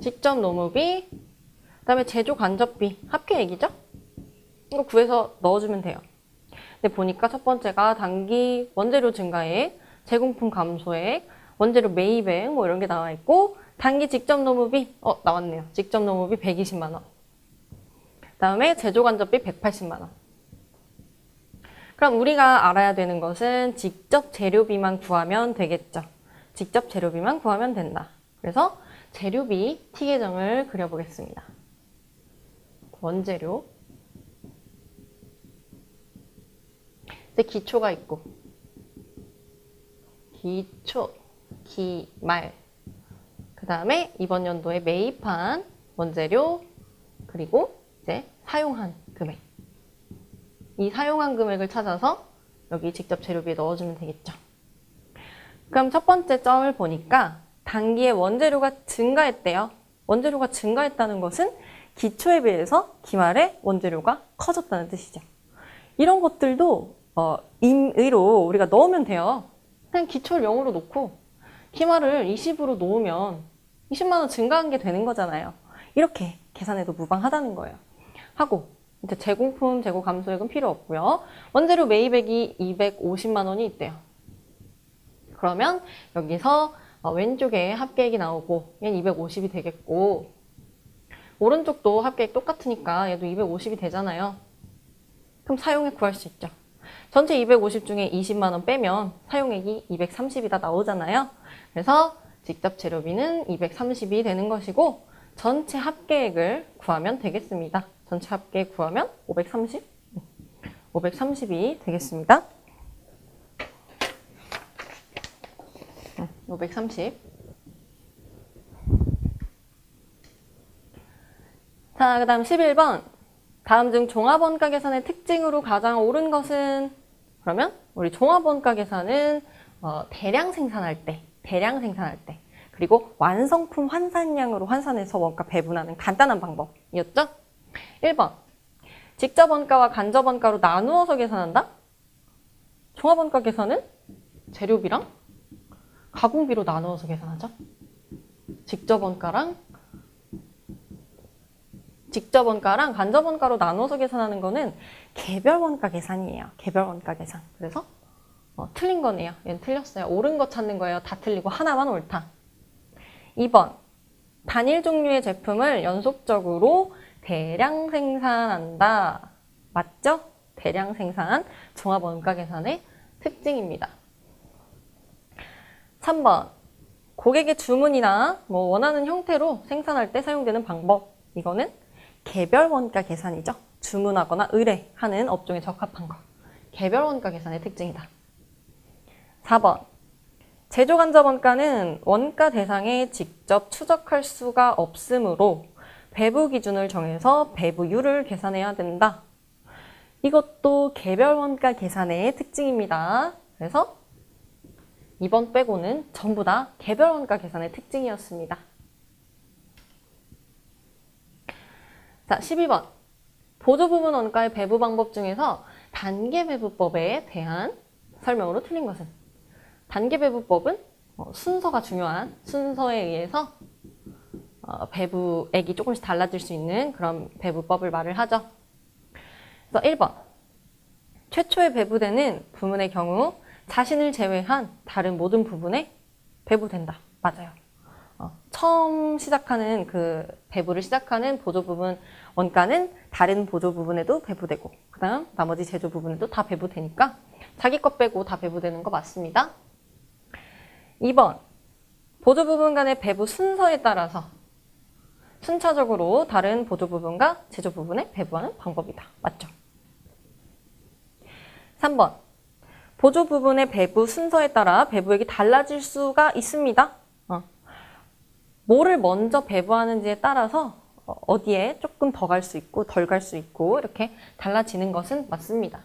직접 노무비, 그 다음에 제조 간접비 합계액이죠? 이거 구해서 넣어주면 돼요. 근데 보니까 첫 번째가 단기 원재료 증가액, 제공품 감소액, 원재료 매입액 뭐 이런 게 나와 있고 단기 직접 노무비 나왔네요. 직접 노무비 120만 원. 그다음에 제조 간접비 180만 원. 그럼 우리가 알아야 되는 것은 직접 재료비만 구하면 되겠죠. 직접 재료비만 구하면 된다. 그래서 재료비 T 계정을 그려보겠습니다. 원재료. 이제 기초가 있고 기초, 기말, 그 다음에 이번 연도에 매입한 원재료, 그리고 이제 사용한 금액. 이 사용한 금액을 찾아서 여기 직접 재료비에 넣어주면 되겠죠. 그럼 첫 번째 점을 보니까 단기에 원재료가 증가했대요. 원재료가 증가했다는 것은 기초에 비해서 기말에 원재료가 커졌다는 뜻이죠. 이런 것들도 임의로 우리가 넣으면 돼요. 그냥 기초를 0으로 놓고 기말을 20으로 놓으면 20만 원 증가한 게 되는 거잖아요. 이렇게 계산해도 무방하다는 거예요. 하고 이제 제공품, 재고 감소액은 필요 없고요. 원재료 매입액이 250만 원이 있대요. 그러면 여기서 왼쪽에 합계액이 나오고 얘는 250이 되겠고 오른쪽도 합계액 똑같으니까 얘도 250이 되잖아요. 그럼 사용액 구할 수 있죠. 전체 250 중에 20만 원 빼면 사용액이 230이다 나오잖아요. 그래서 직접 재료비는 230이 되는 것이고 전체 합계액을 구하면 되겠습니다. 전체 합계액 구하면 530? 530이 되겠습니다. 530. 자, 그 다음 11번. 다음 중 종합원가 계산의 특징으로 가장 옳은 것은? 그러면 우리 종합원가 계산은 대량 생산할 때, 그리고 완성품 환산량으로 환산해서 원가 배분하는 간단한 방법이었죠? 1번. 직접 원가와 간접 원가로 나누어서 계산한다? 종합원가 계산은 재료비랑 가공비로 나누어서 계산하죠? 직접 원가랑 간접 원가로 나눠서 계산하는 거는 개별 원가 계산이에요. 개별 원가 계산. 그래서 틀린 거네요. 얘는 틀렸어요. 옳은 거 찾는 거예요. 다 틀리고 하나만 옳다. 2번. 단일 종류의 제품을 연속적으로 대량 생산한다. 맞죠? 대량 생산, 종합 원가 계산의 특징입니다. 3번. 고객의 주문이나 원하는 형태로 생산할 때 사용되는 방법. 이거는 개별 원가 계산이죠. 주문하거나 의뢰하는 업종에 적합한 거. 개별 원가 계산의 특징이다. 4번. 제조 간접 원가는 원가 대상에 직접 추적할 수가 없으므로 배부 기준을 정해서 배부율을 계산해야 된다. 이것도 개별 원가 계산의 특징입니다. 그래서 2번 빼고는 전부 다 개별 원가 계산의 특징이었습니다. 자, 12번. 보조 부분 원가의 배부 방법 중에서 단계배부법에 대한 설명으로 틀린 것은? 단계배부법은 순서가 중요한 순서에 의해서 배부액이 조금씩 달라질 수 있는 그런 배부법을 말을 하죠. 그래서 1번. 최초에 배부되는 부문의 경우 자신을 제외한 다른 모든 부분에 배부된다. 맞아요. 처음 시작하는 그 배부를 시작하는 보조 부분 원가는 다른 보조 부분에도 배부되고 그 다음 나머지 제조 부분에도 다 배부되니까 자기 것 빼고 다 배부되는 거 맞습니다. 2번. 보조 부분 간의 배부 순서에 따라서 순차적으로 다른 보조 부분과 제조 부분에 배부하는 방법이다. 맞죠? 3번. 보조 부분의 배부 순서에 따라 배부액이 달라질 수가 있습니다. 뭐를 먼저 배부하는지에 따라서 어디에 조금 더 갈 수 있고 덜 갈 수 있고 이렇게 달라지는 것은 맞습니다.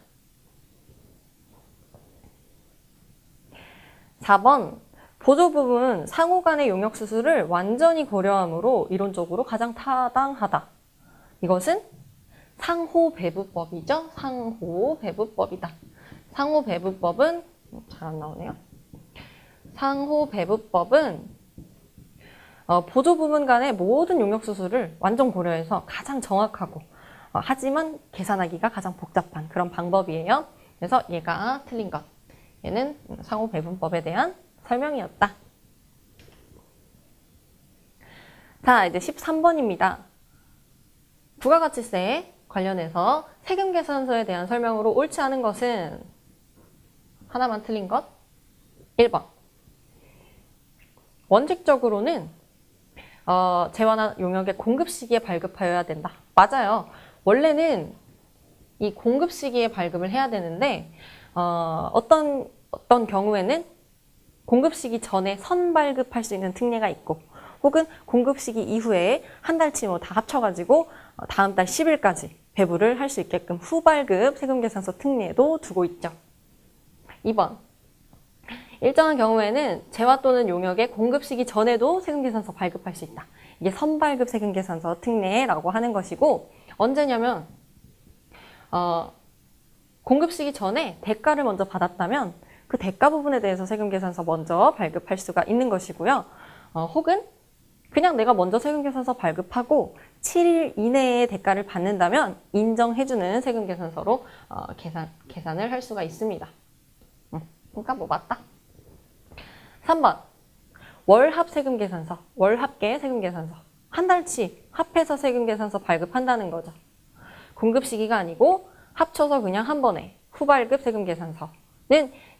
4번. 보조 부분 상호 간의 용역 수수를 완전히 고려하므로 이론적으로 가장 타당하다. 이것은 상호배부법이죠. 상호배부법이다. 상호배부법은 잘 안 나오네요. 상호배부법은 보조 부분 간의 모든 용역 수수를 완전 고려해서 가장 정확하고 하지만 계산하기가 가장 복잡한 그런 방법이에요. 그래서 얘가 틀린 것. 얘는 상호배분법에 대한 설명이었다. 자, 이제 13번입니다. 부가가치세 관련해서 세금계산서에 대한 설명으로 옳지 않은 것은 하나만 틀린 것. 1번. 원칙적으로는 재화나 용역의 공급 시기에 발급하여야 된다. 맞아요. 원래는 이 공급 시기에 발급을 해야 되는데 어떤 경우에는 공급 시기 전에 선발급할 수 있는 특례가 있고 혹은 공급 시기 이후에 한 달치 다 합쳐가지고 다음 달 10일까지 배부를 할 수 있게끔 후발급 세금계산서 특례도 두고 있죠. 2번. 일정한 경우에는 재화 또는 용역의 공급 시기 전에도 세금계산서 발급할 수 있다. 이게 선발급 세금계산서 특례라고 하는 것이고 언제냐면 공급 시기 전에 대가를 먼저 받았다면 그 대가 부분에 대해서 세금계산서 먼저 발급할 수가 있는 것이고요. 혹은 그냥 내가 먼저 세금계산서 발급하고 7일 이내에 대가를 받는다면 인정해주는 세금계산서로 계산을 할 수가 있습니다. 그러니까 뭐 맞다. 3번. 월합 세금계산서, 월합계 세금계산서. 한 달치 합해서 세금계산서 발급한다는 거죠. 공급 시기가 아니고 합쳐서 그냥 한 번에 후발급 세금계산서는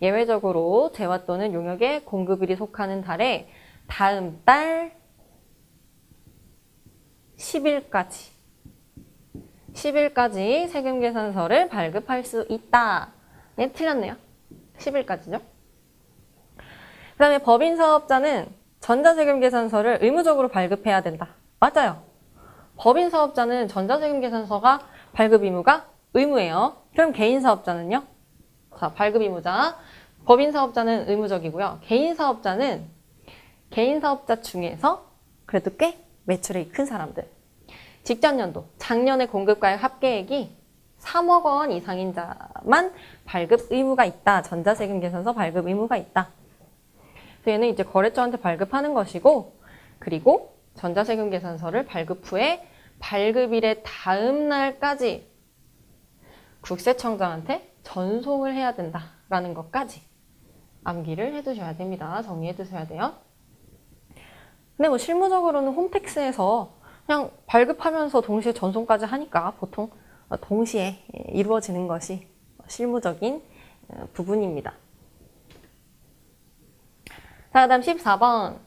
예외적으로 재화 또는 용역의 공급일이 속하는 달에 다음 달 10일까지 세금계산서를 발급할 수 있다. 네, 틀렸네요. 10일까지죠. 그 다음에 법인사업자는 전자세금계산서를 의무적으로 발급해야 된다. 맞아요. 법인사업자는 전자세금계산서가 발급 의무가 의무예요. 그럼 개인사업자는요? 자, 발급 의무자. 법인사업자는 의무적이고요. 개인사업자는 개인사업자 중에서 그래도 꽤 매출이 큰 사람들. 직전년도, 작년의 공급가액 합계액이 3억 원 이상인 자만 발급 의무가 있다. 전자세금계산서 발급 의무가 있다. 그래서 얘는 이제 거래처한테 발급하는 것이고 그리고 전자세금계산서를 발급 후에 발급일의 다음 날까지 국세청장한테 전송을 해야 된다라는 것까지 암기를 해두셔야 됩니다. 정리해두셔야 돼요. 근데 뭐 실무적으로는 홈택스에서 그냥 발급하면서 동시에 전송까지 하니까 보통 동시에 이루어지는 것이 실무적인 부분입니다. 자, 그다음 14번.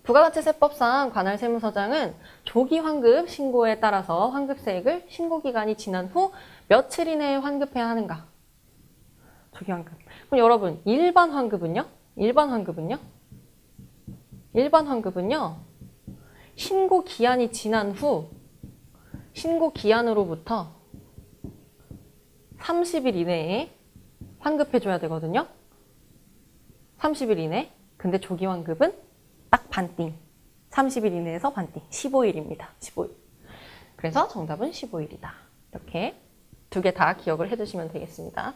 부가가치세법상 관할 세무서장은 조기 환급 신고에 따라서 환급세액을 신고기간이 지난 후 며칠 이내에 환급해야 하는가? 조기 환급. 그럼 여러분, 일반 환급은요? 신고 기한이 지난 후 신고 기한으로부터 30일 이내에 환급해줘야 되거든요. 30일 이내. 근데 조기 환급은 딱 반띵. 30일 이내에서 반띵. 15일입니다. 15일. 그래서 정답은 15일이다. 이렇게 두 개 다 기억을 해주시면 되겠습니다.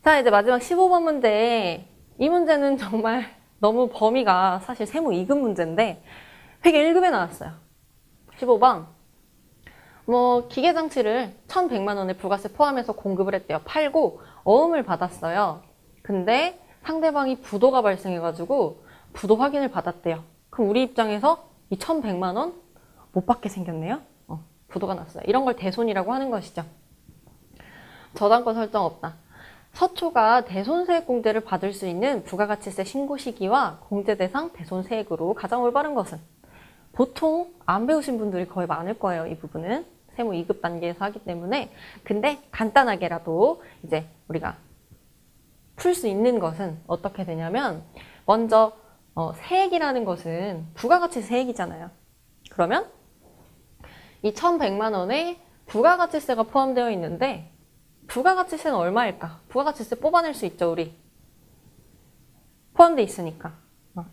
자, 이제 마지막 15번 문제. 이 문제는 정말 너무 범위가 사실 세무 2급 문제인데 회계 1급에 나왔어요. 15번. 기계장치를 1,100만 원의 부가세 포함해서 공급을 했대요. 팔고 어음을 받았어요. 근데 상대방이 부도가 발생해가지고 부도 확인을 받았대요. 그럼 우리 입장에서 이 1,100만 원 못 받게 생겼네요. 부도가 났어요. 이런 걸 대손이라고 하는 것이죠. 저당권 설정 없다. 서초가 대손세액 공제를 받을 수 있는 부가가치세 신고 시기와 공제 대상 대손세액으로 가장 올바른 것은? 보통 안 배우신 분들이 거의 많을 거예요. 이 부분은 세무 2급 단계에서 하기 때문에. 근데 간단하게라도 이제 우리가 풀 수 있는 것은 어떻게 되냐면, 먼저 세액이라는 것은 부가가치세 세액이잖아요. 그러면 이 1,100만 원에 부가가치세가 포함되어 있는데 부가가치세는 얼마일까? 부가가치세 뽑아낼 수 있죠, 우리. 포함되어 있으니까.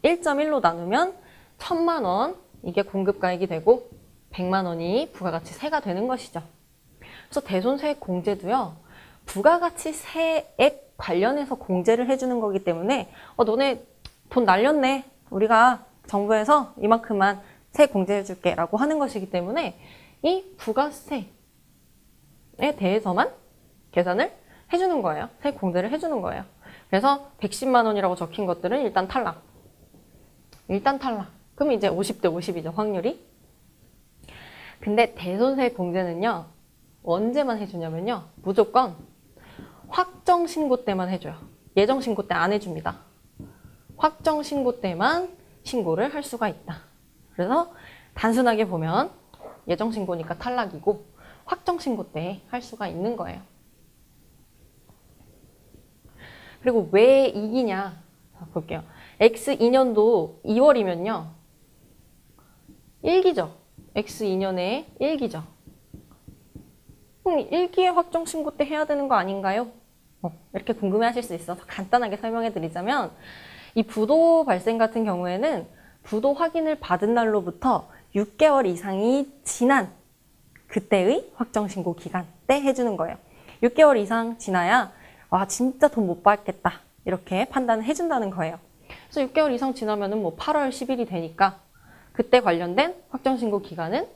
1.1로 나누면 1,000만 원, 이게 공급가액이 되고 100만 원이 부가가치세가 되는 것이죠. 그래서 대손세액 공제도요, 부가가치세액 관련해서 공제를 해주는 거기 때문에 너네 돈 날렸네. 우리가 정부에서 이만큼만 세액 공제해줄게 라고 하는 것이기 때문에 이 부가세에 대해서만 계산을 해주는 거예요. 세액 공제를 해주는 거예요. 그래서 110만 원이라고 적힌 것들은 일단 탈락. 일단 탈락. 그럼 이제 50대 50이죠, 확률이. 근데 대손세액 공제는요, 언제만 해주냐면요, 무조건 확정신고 때만 해줘요. 예정신고 때 안 해줍니다. 확정신고 때만 신고를 할 수가 있다. 그래서 단순하게 보면 예정신고니까 탈락이고 확정신고 때 할 수가 있는 거예요. 그리고 왜 이기냐? 자, 볼게요. X2년도 2월이면요. 1기죠. X2년에 1기죠. 그럼 1기에 확정신고 때 해야 되는 거 아닌가요? 이렇게 궁금해하실 수 있어서 간단하게 설명해 드리자면, 이 부도 발생 같은 경우에는 부도 확인을 받은 날로부터 6개월 이상이 지난 그때의 확정신고 기간 때 해주는 거예요. 6개월 이상 지나야 와, 진짜 돈 못 받겠다, 이렇게 판단을 해준다는 거예요. 그래서 6개월 이상 지나면은 8월 10일이 되니까 그때 관련된 확정신고 기간은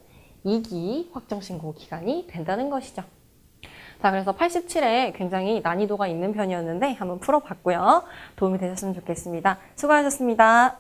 2기 확정신고 기간이 된다는 것이죠. 자, 그래서 87에 굉장히 난이도가 있는 편이었는데 한번 풀어봤고요. 도움이 되셨으면 좋겠습니다. 수고하셨습니다.